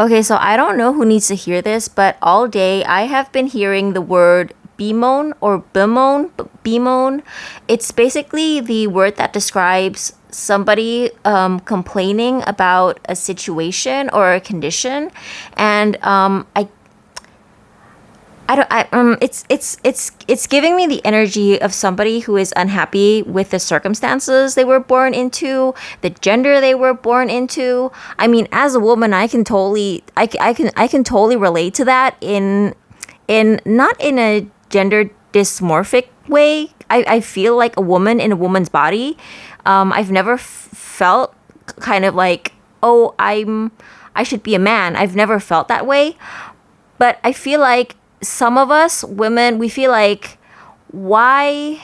Okay, so I don't know who needs to hear this, but all day I have been hearing the word bemoan or bemoan. It's basically the word that describes somebody complaining about a situation or a condition, and I don't. It's giving me the energy of somebody who is unhappy with the circumstances they were born into, the gender they were born into. I mean, as a woman, I can totally relate to that in not in a gender dysmorphic way. I feel like a woman in a woman's body. I've never felt kind of like, oh, I should be a man. I've never felt that way, but I feel like some of us women, we feel like, why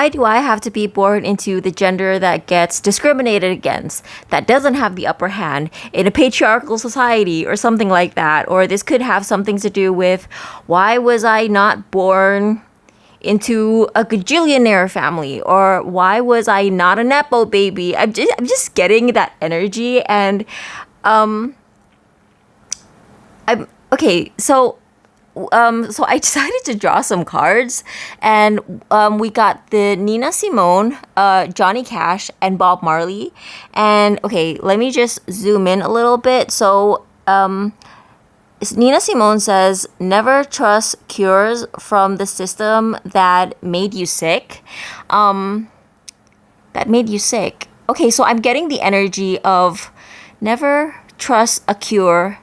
do I have to be born into the gender that gets discriminated against, that doesn't have the upper hand in a patriarchal society or something like that? Or this could have something to do with, why was I not born into a gajillionaire family, or why was I not a nepo baby? I'm just getting that energy, and I'm okay. So I decided to draw some cards, and we got the Nina Simone, Johnny Cash, and Bob Marley. And okay, let me just zoom in a little bit. So Nina Simone says, "Never trust cures from the system that made you sick." That made you sick. Okay, so I'm getting the energy of never trust a cure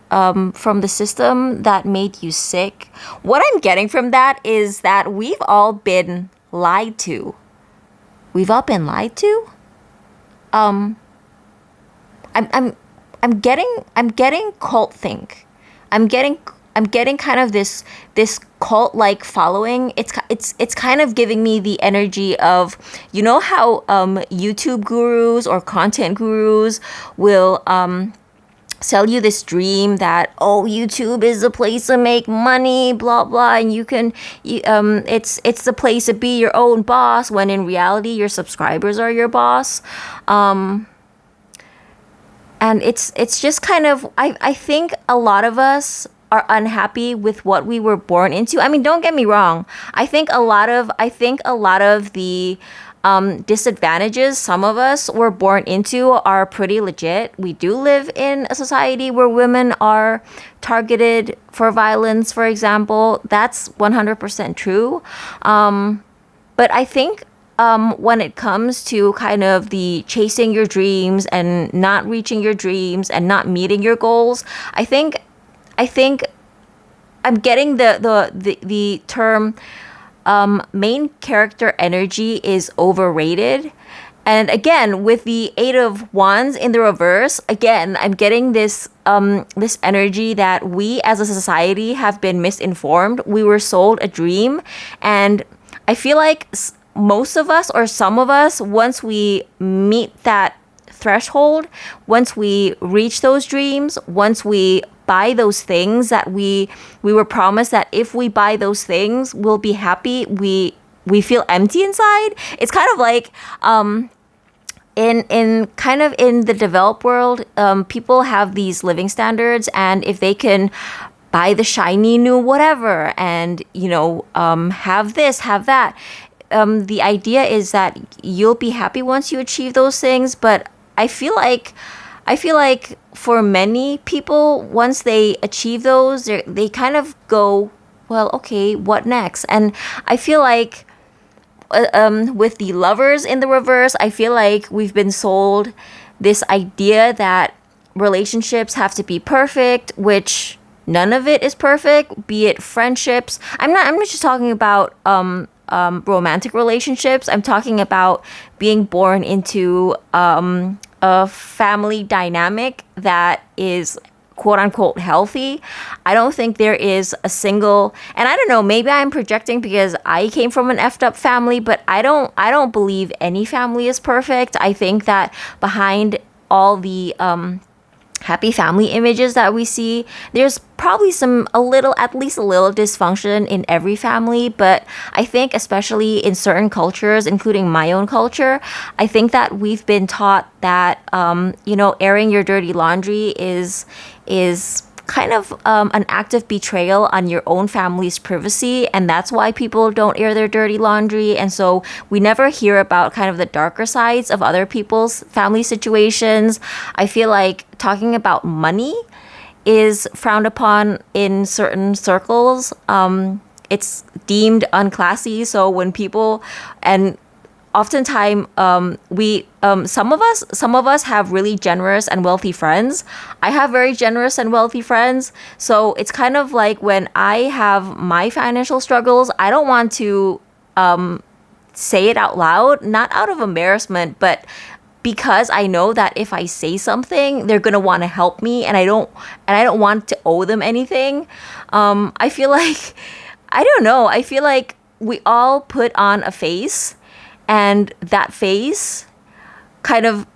from the system that made you sick. What I'm getting from that is that we've all been lied to. We've all been lied to. Um, I'm getting cult think. I'm getting I'm getting kind of this cult like following. It's kind of giving me the energy of, you know how YouTube gurus or content gurus will sell you this dream that, oh, YouTube is the place to make money, blah blah, and it's the place to be your own boss, when in reality your subscribers are your boss. And it's just kind of, I think a lot of us are unhappy with what we were born into. I mean, don't get me wrong. I think a lot of the disadvantages some of us were born into are pretty legit. We do live in a society where women are targeted for violence, for example. That's 100% true. But I think when it comes to kind of the chasing your dreams and not reaching your dreams and not meeting your goals, I think I'm getting the term main character energy is overrated. And again, with the Eight of Wands in the reverse, again, I'm getting this this energy that we as a society have been misinformed. We were sold a dream, and I feel like most of us, or some of us, once we meet that threshold, once we reach those dreams, once we buy those things that we were promised, that if we buy those things we'll be happy, we feel empty inside. It's kind of like in the developed world, people have these living standards, and if they can buy the shiny new whatever and have this, have that, the idea is that you'll be happy once you achieve those things. But I feel like for many people, once they achieve those, they kind of go, well, okay, what next? And I feel like with the Lovers in the reverse, I feel like we've been sold this idea that relationships have to be perfect, which none of it is perfect, be it friendships. I'm not just talking about romantic relationships. I'm talking about being born into a family dynamic that is quote unquote healthy. I don't think there is a single, and I don't know, maybe I'm projecting because I came from an effed up family, but I don't believe any family is perfect. I think that behind all the happy family images that we see. There's probably at least a little dysfunction in every family, but I think especially in certain cultures, including my own culture, I think that we've been taught that, airing your dirty laundry is kind of an act of betrayal on your own family's privacy, and that's why people don't air their dirty laundry. And so we never hear about kind of the darker sides of other people's family situations. I feel like talking about money is frowned upon in certain circles. It's deemed unclassy. So when people, and oftentimes some of us have really generous and wealthy friends. I have very generous and wealthy friends. So it's kind of like when I have my financial struggles, I don't want to say it out loud, not out of embarrassment, but because I know that if I say something, they're gonna want to help me, and I don't want to owe them anything. I feel like, I don't know. I feel like we all put on a face, and that face kind of,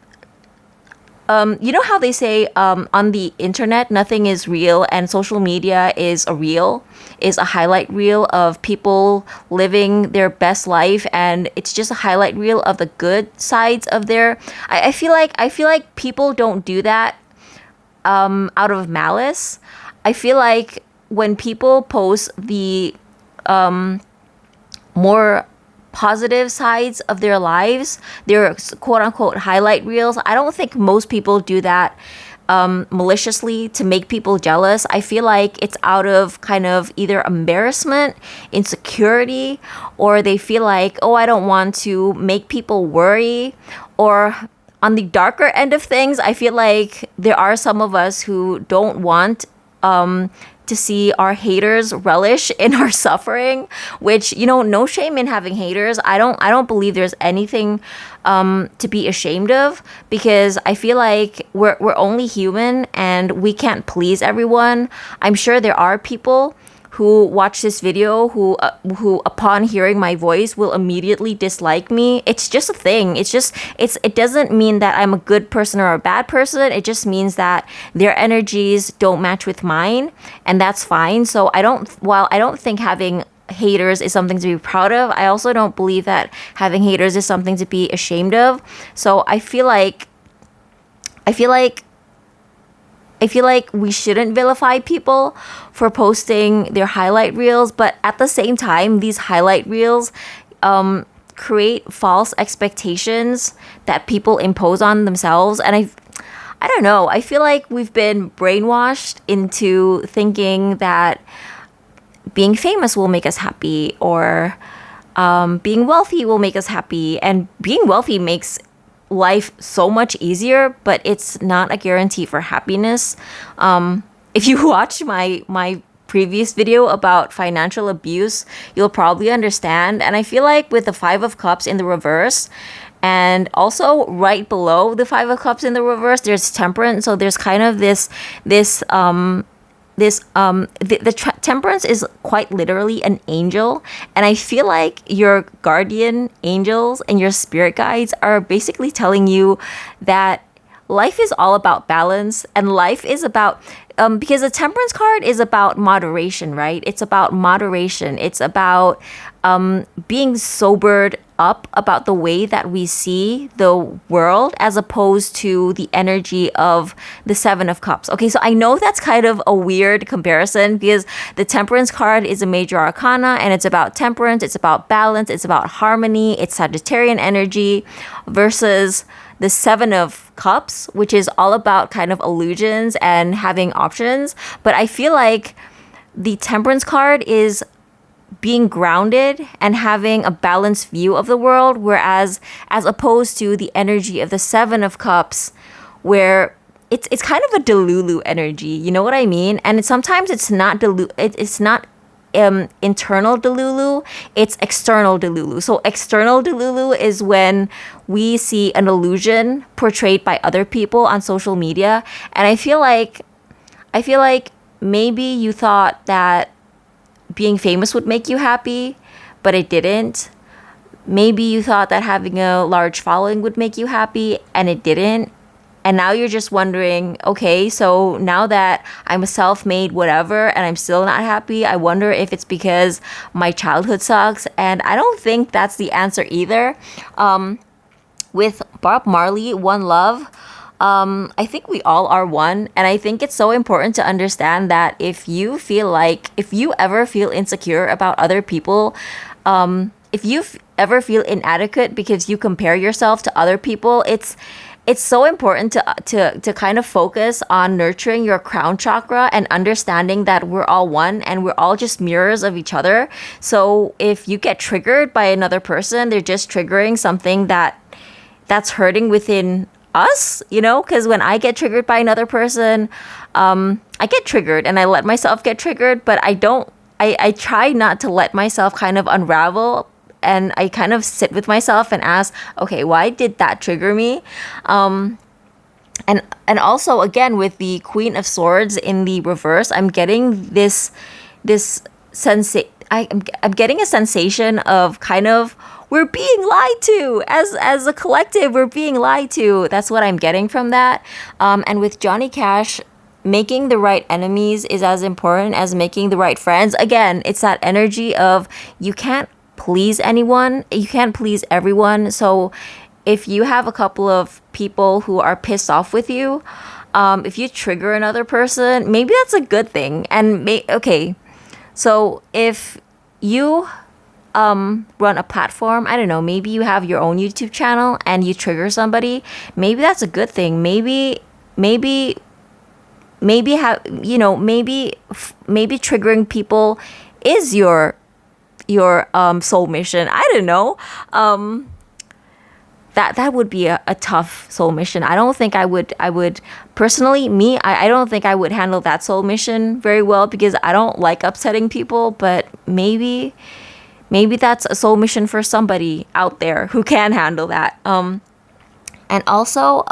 you know how they say on the internet, nothing is real, and social media is a highlight reel of people living their best life, and it's just a highlight reel of the good sides of their. I feel like people don't do that out of malice. I feel like when people post the more positive sides of their lives, their quote unquote highlight reels, I don't think most people do that maliciously to make people jealous. I feel like it's out of kind of either embarrassment, insecurity, or they feel like, oh, I don't want to make people worry. Or on the darker end of things, I feel like there are some of us who don't want to see our haters relish in our suffering, which, no shame in having haters. I don't believe there's anything to be ashamed of, because I feel like we're only human and we can't please everyone. I'm sure there are people who watch this video who upon hearing my voice will immediately dislike me. It's just a thing. It doesn't mean that I'm a good person or a bad person. It just means that their energies don't match with mine, and that's fine. So while I don't think having haters is something to be proud of, I also don't believe that having haters is something to be ashamed of. So I feel like we shouldn't vilify people for posting their highlight reels, but at the same time, these highlight reels create false expectations that people impose on themselves. And I don't know, I feel like we've been brainwashed into thinking that being famous will make us happy, or being wealthy will make us happy. And being wealthy makes life so much easier, but it's not a guarantee for happiness. If you watch my previous video about financial abuse, you'll probably understand. And I feel like with the Five of Cups in the reverse, and also right below the Five of Cups in the reverse, there's Temperance. So there's kind of Temperance is quite literally an angel, and I feel like your guardian angels and your spirit guides are basically telling you that life is all about balance, and life is about because the Temperance card is about moderation, right? It's about moderation. It's about being sobered up about the way that we see the world, as opposed to the energy of the Seven of Cups. Okay, so I know that's kind of a weird comparison, because the Temperance card is a major arcana, and it's about temperance, it's about balance, it's about harmony, it's Sagittarian energy, versus the Seven of Cups, which is all about kind of illusions and having options. But I feel like the Temperance card is being grounded and having a balanced view of the world, whereas as opposed to the energy of the Seven of Cups, where it's kind of a delulu energy, you know what I mean? And sometimes it's not it's not internal delulu, it's external delulu. So external delulu is when we see an illusion portrayed by other people on social media, and I feel like maybe you thought that being famous would make you happy, but it didn't. Maybe you thought that having a large following would make you happy, and it didn't. And now you're just wondering, okay, so now that I'm a self-made whatever and I'm still not happy, I wonder if it's because my childhood sucks. And I don't think that's the answer either. With Bob Marley, One Love, I think we all are one. And I think it's so important to understand that if you ever feel insecure about other people, if you ever feel inadequate because you compare yourself to other people, it's so important to kind of focus on nurturing your crown chakra and understanding that we're all one and we're all just mirrors of each other. So if you get triggered by another person, they're just triggering something that's hurting within us, because when I get triggered by another person, I get triggered and I let myself get triggered, but I try not to let myself kind of unravel, and I kind of sit with myself and ask, okay, why did that trigger me? And also, again, with the Queen of Swords in the reverse, I'm getting I'm getting a sensation of kind of, we're being lied to as a collective. We're being lied to. That's what I'm getting from that. And with Johnny Cash, making the right enemies is as important as making the right friends. Again, it's that energy of you can't please anyone. You can't please everyone. So if you have a couple of people who are pissed off with you, if you trigger another person, maybe that's a good thing. And okay, so if you run a platform, I don't know, maybe you have your own YouTube channel and you trigger somebody, maybe that's a good thing. Maybe triggering people is your soul mission. I don't know. That would be a tough soul mission. I don't think I would personally, I don't think I would handle that soul mission very well because I don't like upsetting people, but maybe that's a soul mission for somebody out there who can handle that. And also,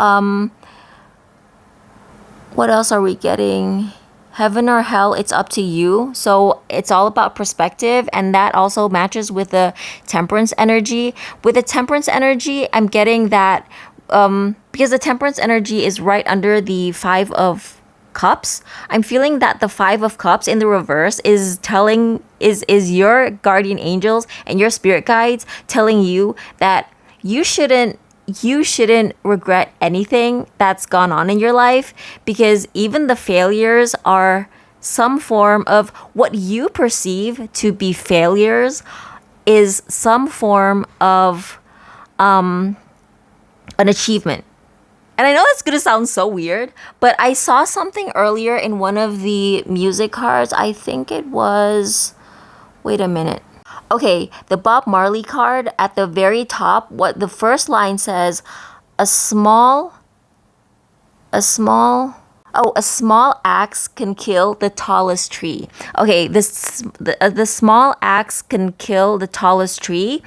what else are we getting? Heaven or hell, it's up to you. So it's all about perspective, and that also matches with the temperance energy. With the temperance energy, I'm getting that because the temperance energy is right under the Five of Cups. I'm feeling that the Five of Cups in the reverse is your guardian angels and your spirit guides telling you that you shouldn't regret anything that's gone on in your life, because even the failures are some form of what you perceive to be failures is some form of an achievement. And I know that's going to sound so weird, but I saw something earlier in one of the music cards. I think it was, wait a minute. Okay, the Bob Marley card at the very top, what the first line says, a small axe can kill the tallest tree. Okay, the small axe can kill the tallest tree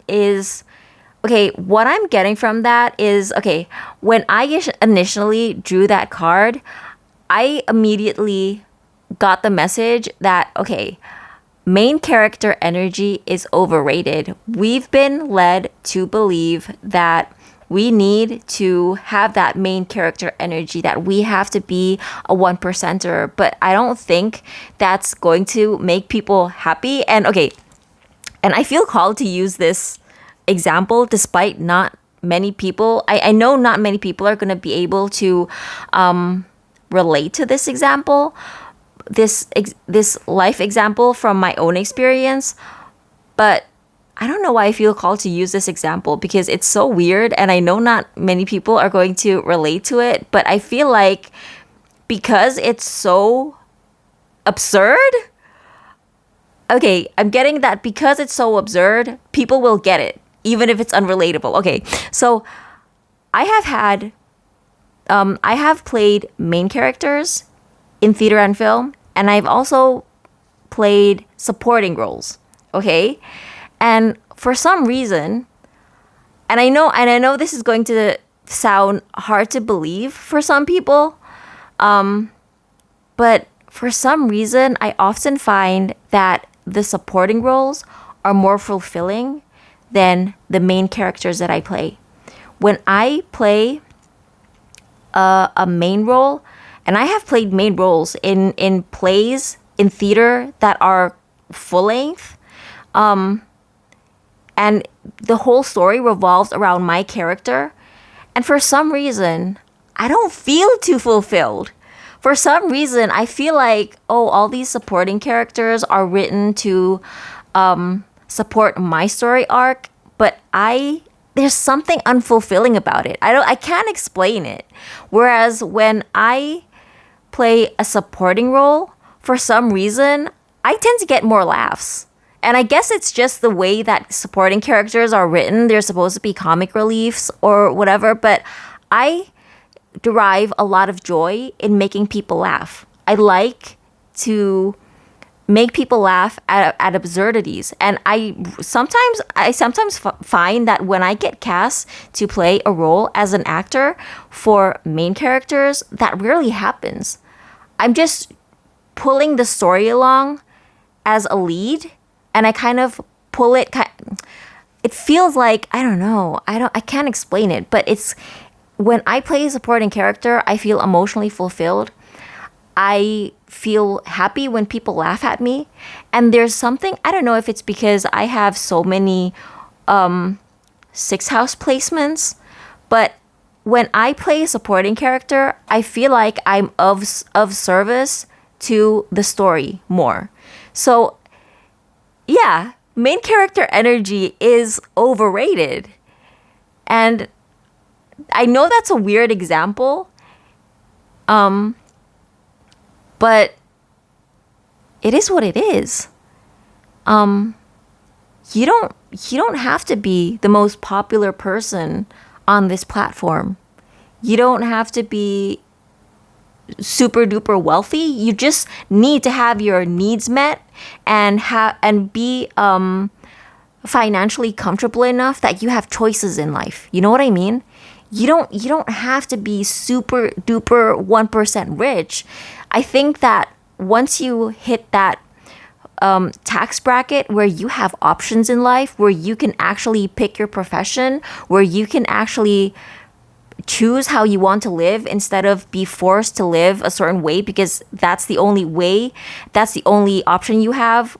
is, okay, what I'm getting from that is, okay, when I initially drew that card, I immediately got the message that, okay, main character energy is overrated. We've been led to believe that we need to have that main character energy, that we have to be a 1%er. But I don't think that's going to make people happy. And okay, and I feel called to use this example despite not many people. I know not many people are going to be able to relate to this example. This life example from my own experience, but I don't know why I feel called to use this example because it's so weird and I know not many people are going to relate to it, but I feel like because it's so absurd, okay, I'm getting that because it's so absurd, people will get it, even if it's unrelatable. Okay, so I have played main characters in theater and film, and I've also played supporting roles, okay? And for some reason, and I know this is going to sound hard to believe for some people, but for some reason, I often find that the supporting roles are more fulfilling than the main characters that I play. When I play a main role, and I have played main roles in plays in theater that are full length, and the whole story revolves around my character. And for some reason, I don't feel too fulfilled. For some reason, I feel like, oh, all these supporting characters are written to support my story arc, but there's something unfulfilling about it. I can't explain it. Whereas when I play a supporting role, for some reason, I tend to get more laughs. And I guess it's just the way that supporting characters are written. They're supposed to be comic reliefs or whatever, but I derive a lot of joy in making people laugh. I like to make people laugh at absurdities. And I sometimes find that when I get cast to play a role as an actor for main characters, that rarely happens. I'm just pulling the story along as a lead, and I kind of pull it. It feels like, I don't know. I can't explain it, but it's when I play a supporting character, I feel emotionally fulfilled. I feel happy when people laugh at me. And there's something, I don't know if it's because I have so many sixth house placements, but when I play a supporting character, I feel like I'm of service to the story more. So yeah, main character energy is overrated. And I know that's a weird example, but it is what it is. You don't have to be the most popular person on this platform. You don't have to be super duper wealthy. You just need to have your needs met and be financially comfortable enough that you have choices in life. You know what I mean? You don't have to be super duper 1% rich. I think that once you hit that tax bracket where you have options in life, where you can actually pick your profession, where you can actually choose how you want to live instead of be forced to live a certain way because that's the only way, that's the only option you have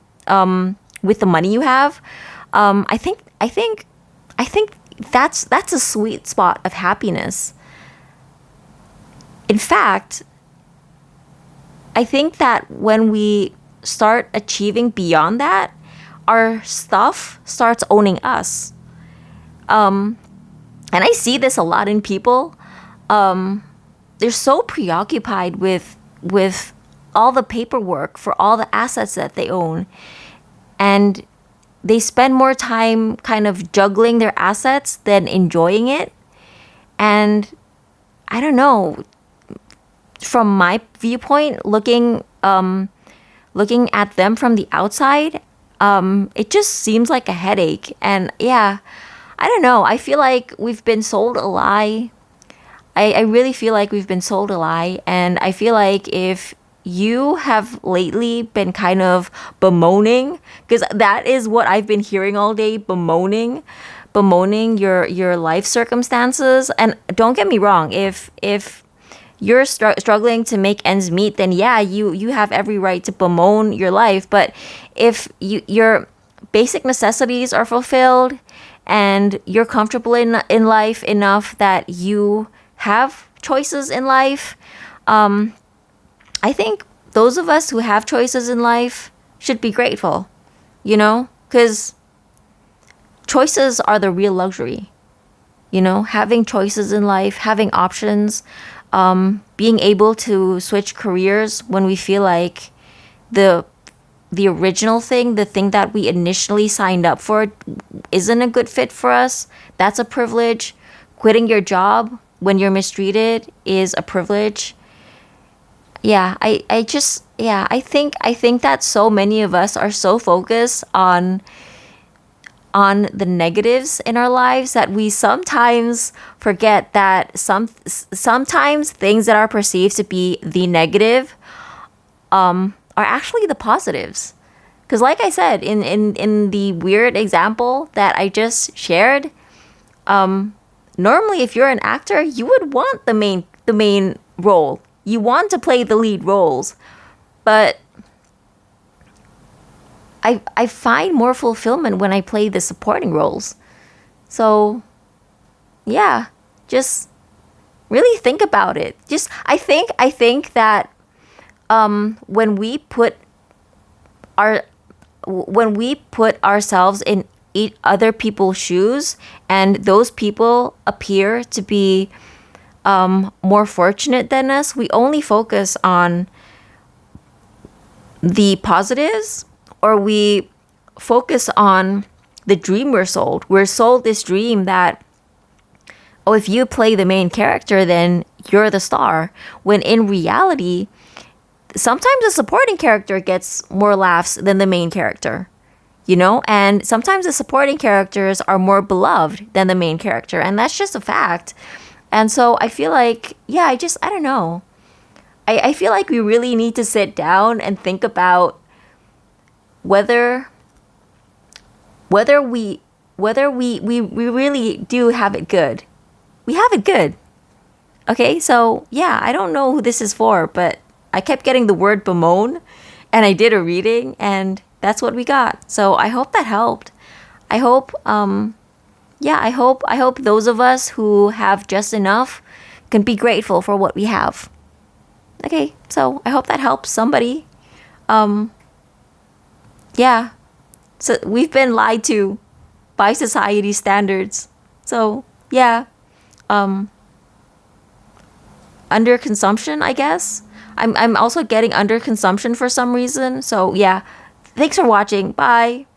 with the money you have. I think that's a sweet spot of happiness. In fact, I think that when we start achieving beyond that, our stuff starts owning us. And I see this a lot in people. They're so preoccupied with all the paperwork for all the assets that they own. And they spend more time kind of juggling their assets than enjoying it. And I don't know, from my viewpoint, looking at them from the outside, it just seems like a headache. And yeah, I don't know. I feel like we've been sold a lie. I really feel like we've been sold a lie. And I feel like if you have lately been kind of bemoaning, because that is what I've been hearing all day, bemoaning your life circumstances. And don't get me wrong, if you're struggling to make ends meet, then yeah, you have every right to bemoan your life. But if your basic necessities are fulfilled and you're comfortable in life enough that you have choices in life, I think those of us who have choices in life should be grateful, because choices are the real luxury. Having choices in life, having options, being able to switch careers when we feel like the original thing, the thing that we initially signed up for, isn't a good fit for us. That's a privilege. Quitting your job when you're mistreated is a privilege. Yeah, I think that so many of us are so focused on the negatives in our lives that we sometimes forget that sometimes things that are perceived to be the negative are actually the positives. Because like I said, in the weird example that I just shared, normally if you're an actor, you would want the the main role. You want to play the lead roles, but I find more fulfillment when I play the supporting roles. So, yeah, just really think about it. Just I think that when we put our when we put ourselves in other people's shoes, and those people appear to be more fortunate than us, we only focus on the positives, or we focus on the dream we're sold. We're sold this dream that, oh, if you play the main character, then you're the star. When in reality, sometimes the supporting character gets more laughs than the main character, you know? And sometimes the supporting characters are more beloved than the main character. And that's just a fact. And so I feel like, yeah, I don't know. I feel like we really need to sit down and think about whether we really do have it good. We have it good. Okay, so yeah, I don't know who this is for, but I kept getting the word bemoan, and I did a reading, and that's what we got. So I hope that helped. I hope, I hope those of us who have just enough can be grateful for what we have. Okay, so I hope that helps somebody. Yeah. So we've been lied to by society standards. So yeah. Under consumption, I guess. I'm also getting under consumption for some reason. So yeah. Thanks for watching. Bye.